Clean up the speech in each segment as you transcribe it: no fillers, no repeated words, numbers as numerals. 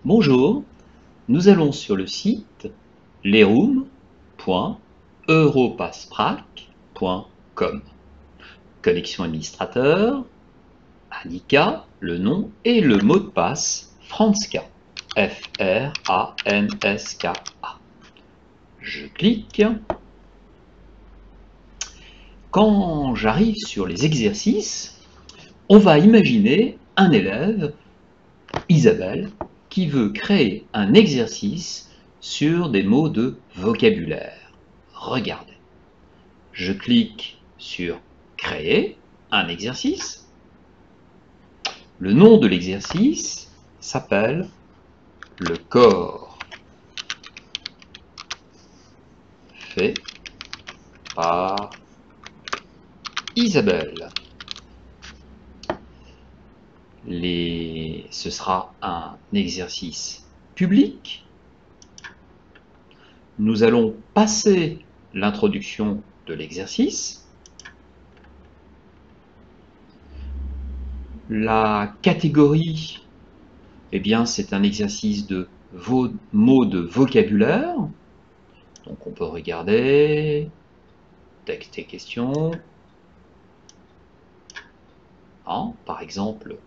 Bonjour, nous allons sur le site leroom.europassprac.com. Connexion administrateur, Annika, le nom, et le mot de passe Franska, F-R-A-N-S-K-A. Je clique. Quand j'arrive sur les exercices, on va imaginer un élève, Isabelle, qui veut créer un exercice sur des mots de vocabulaire. Regardez. Je clique sur Créer un exercice. Le nom de l'exercice s'appelle le corps fait par Isabelle. Ce sera un exercice public. Nous allons passer l'introduction de l'exercice. La catégorie, eh bien, c'est un exercice de mots de vocabulaire. Donc on peut regarder texte et questions. Par exemple,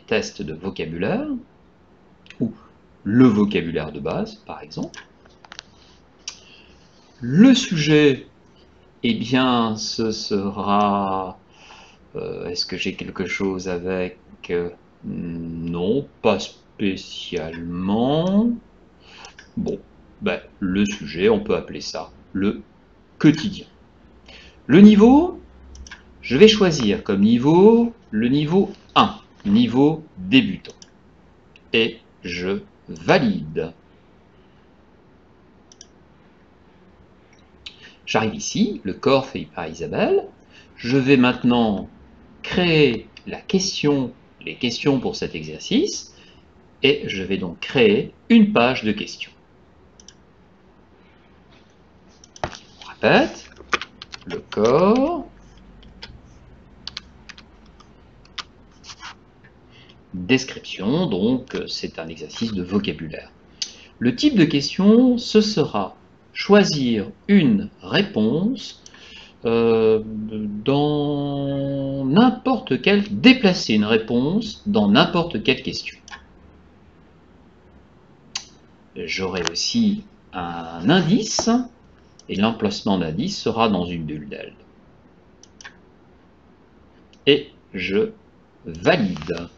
test de vocabulaire, ou le vocabulaire de base, par exemple. Le sujet, eh bien, ce sera... Est-ce que j'ai quelque chose avec... non, pas spécialement. Bon, le sujet, on peut appeler ça le quotidien. Le niveau, je vais choisir comme niveau le niveau 1, niveau débutant. Et je valide. J'arrive ici, le corps fait par Isabelle. Je vais maintenant créer les questions pour cet exercice et je vais donc créer une page de questions. On répète, le corps, description, donc c'est un exercice de vocabulaire. Le type de question, ce sera choisir une réponse dans n'importe quelle, déplacer une réponse dans n'importe quelle question. J'aurai aussi un indice, et l'emplacement d'indice sera dans une bulle d'aile. Et je valide.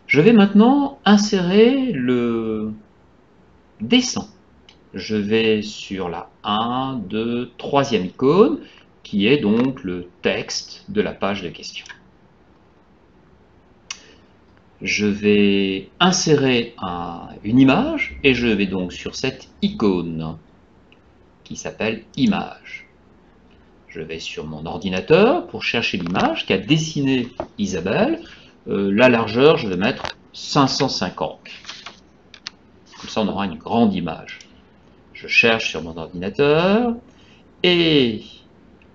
Je vais maintenant insérer le dessin. Je vais sur la 1, 2, 3e icône, qui est donc le texte de la page de questions. Je vais insérer une image, et je vais donc sur cette icône qui s'appelle Image. Je vais sur mon ordinateur pour chercher l'image qu'a dessinée Isabelle. La largeur, je vais mettre 550. Comme ça, on aura une grande image. Je cherche sur mon ordinateur et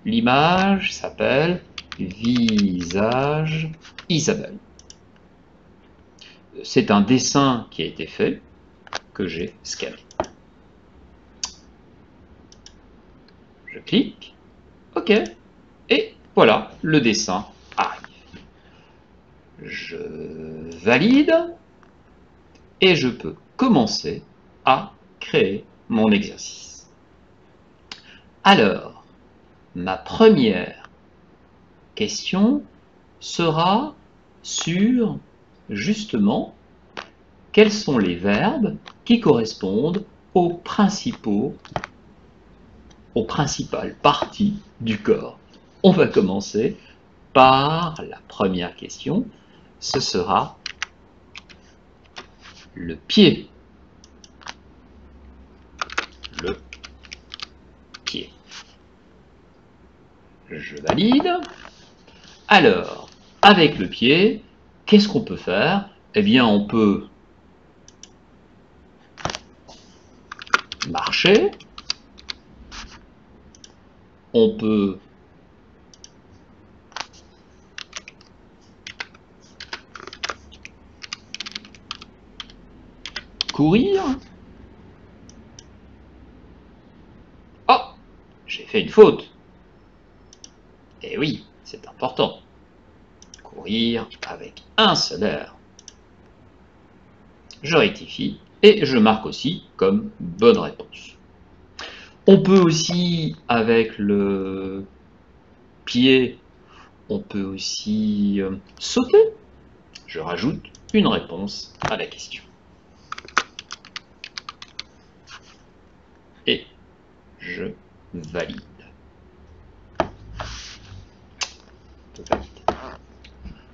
l'image s'appelle Visage Isabelle. C'est un dessin qui a été fait, que j'ai scanné. Je clique, OK, et voilà, le dessin arrive. Je valide et je peux commencer à créer mon exercice. Alors, ma première question sera sur, justement, quels sont les verbes qui correspondent aux principales parties du corps. On va commencer par la première question. Ce sera le pied. Le pied. Je valide. Alors, avec le pied, qu'est-ce qu'on peut faire? Eh bien, on peut marcher, on peut courir. Oh, j'ai fait une faute. Eh oui, c'est important. Courir avec un seul R. Je rectifie et je marque aussi comme bonne réponse. On peut aussi, avec le pied, on peut aussi sauter. Je rajoute une réponse à la question. Et je valide.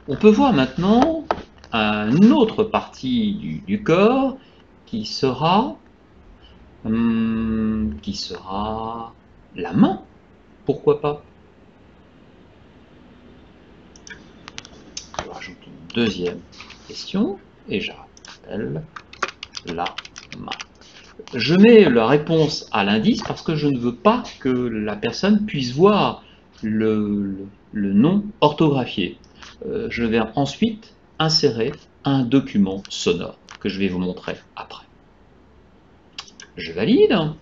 On peut voir maintenant une autre partie du corps qui sera la main. Pourquoi pas? Je rajoute une deuxième question et je rappelle la main. Je mets la réponse à l'indice parce que je ne veux pas que la personne puisse voir le nom orthographié. Je vais ensuite insérer un document sonore que je vais vous montrer après. Je valide.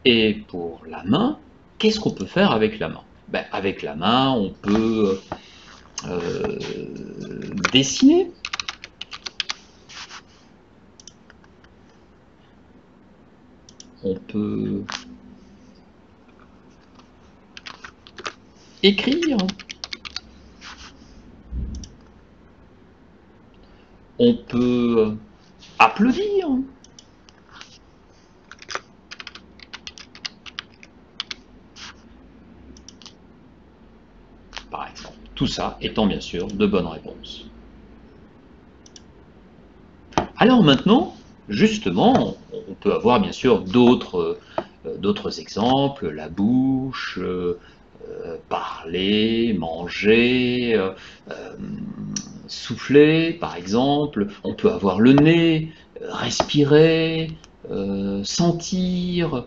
Et pour la main, qu'est-ce qu'on peut faire avec la main? Ben, avec la main, on peut dessiner. On peut écrire. On peut applaudir. Par exemple. Tout ça étant bien sûr de bonnes réponses. Alors maintenant, justement, on peut avoir bien sûr d'autres exemples, la bouche, parler, manger, souffler par exemple, on peut avoir le nez, respirer, sentir,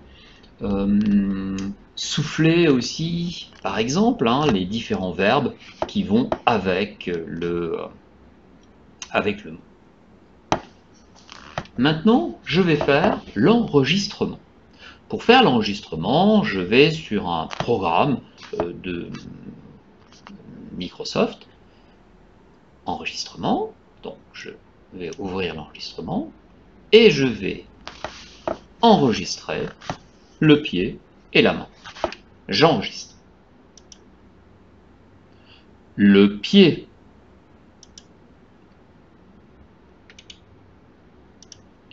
souffler aussi, par exemple, hein, les différents verbes qui vont avec le mot. Maintenant, je vais faire l'enregistrement. Pour faire l'enregistrement, je vais sur un programme de Microsoft, enregistrement, donc je vais ouvrir l'enregistrement, et je vais enregistrer le pied et la main. J'enregistre. Le pied.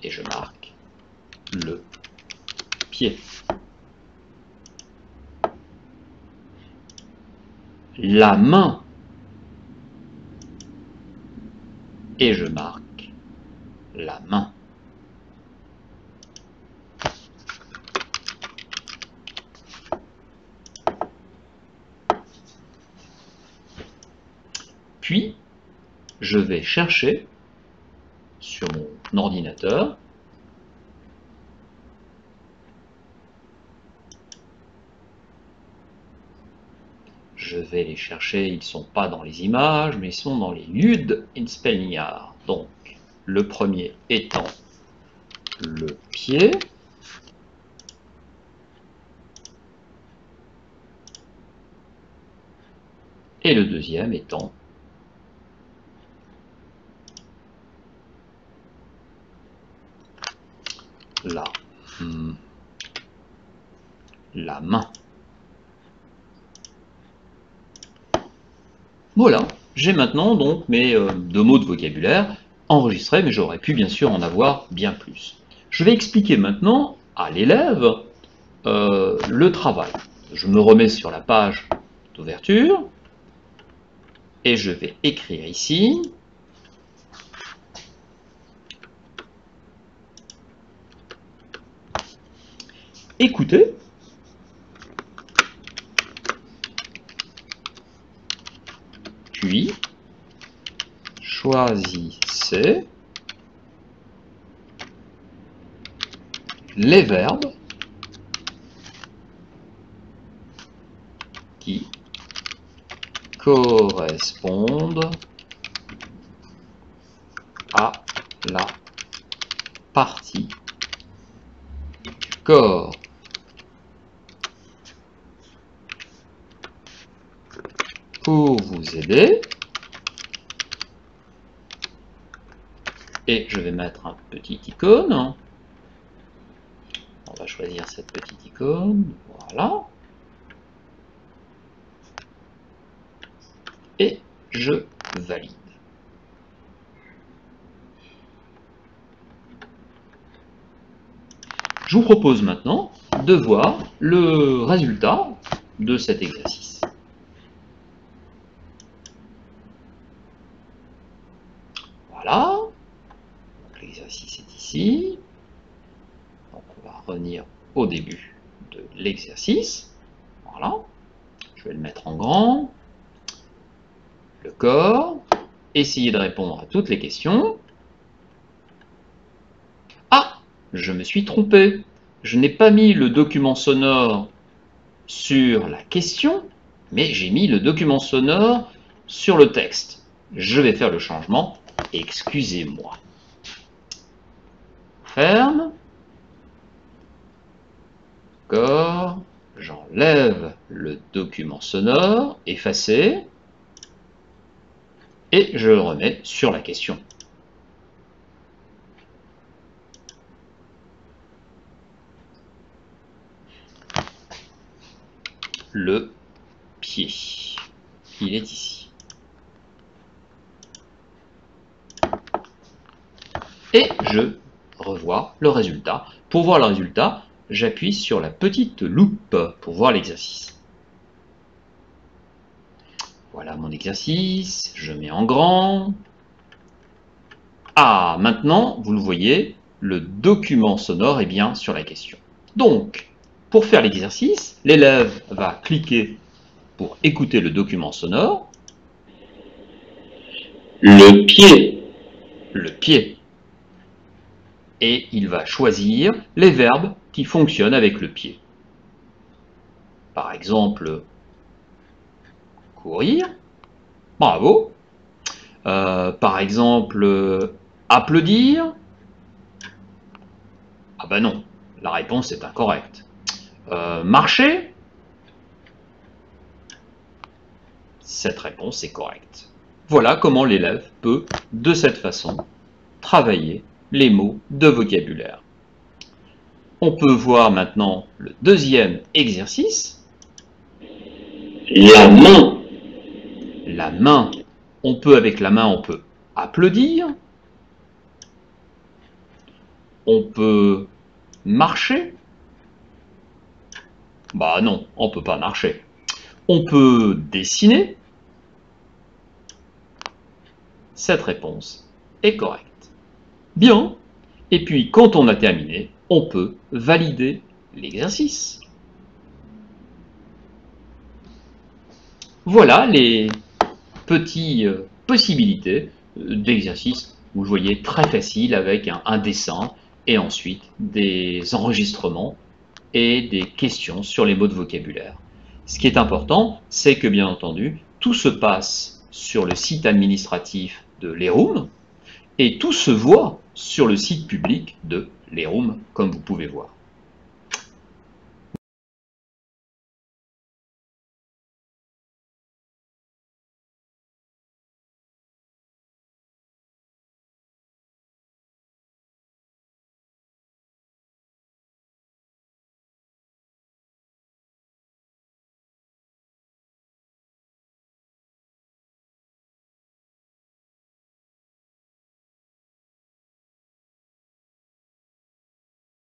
Et je marque le pied. La main. Et je marque la main. Puis, je vais chercher sur mon ordinateur je vais les chercher, ils ne sont pas dans les images, mais ils sont dans les Ljudinspelningar. Donc, le premier étant le pied, et le deuxième étant la main. Voilà, j'ai maintenant donc mes deux mots de vocabulaire enregistrés, mais j'aurais pu bien sûr en avoir bien plus. Je vais expliquer maintenant à l'élève le travail. Je me remets sur la page d'ouverture et je vais écrire ici écoutez. Puis, choisissez les verbes qui correspondent à la partie du corps pour vous aider. Et je vais mettre un petit icône. On va choisir cette petite icône. Voilà. Et je valide. Je vous propose maintenant de voir le résultat de cet exercice. Voilà. L'exercice est ici. Donc on va revenir au début de l'exercice. Voilà. Je vais le mettre en grand. Le corps. Essayer de répondre à toutes les questions. Ah, je me suis trompé. Je n'ai pas mis le document sonore sur la question, mais j'ai mis le document sonore sur le texte. Je vais faire le changement. Excusez-moi. Ferme. D'accord. J'enlève le document sonore, effacer, et je le remets sur la question. Le pied. Il est ici. Et je revois le résultat. Pour voir le résultat, j'appuie sur la petite loupe pour voir l'exercice. Voilà mon exercice. Je mets en grand. Ah, maintenant, vous le voyez, le document sonore est bien sur la question. Donc, pour faire l'exercice, l'élève va cliquer pour écouter le document sonore. Le pied. Le pied. Et il va choisir les verbes qui fonctionnent avec le pied. Par exemple, courir. Bravo. Par exemple, applaudir. Ah ben non, la réponse est incorrecte. Marcher. Cette réponse est correcte. Voilà comment l'élève peut, de cette façon, travailler les mots de vocabulaire. On peut voir maintenant le deuxième exercice. La main. La main. Avec la main, on peut applaudir. On peut marcher. Bah non, on ne peut pas marcher. On peut dessiner. Cette réponse est correcte. Bien. Et puis, quand on a terminé, on peut valider l'exercice. Voilà les petites possibilités d'exercice, vous voyez, très facile avec un dessin et ensuite des enregistrements et des questions sur les mots de vocabulaire. Ce qui est important, c'est que bien entendu, tout se passe sur le site administratif de Lerum et tout se voit sur le site public de Lerum, comme vous pouvez voir.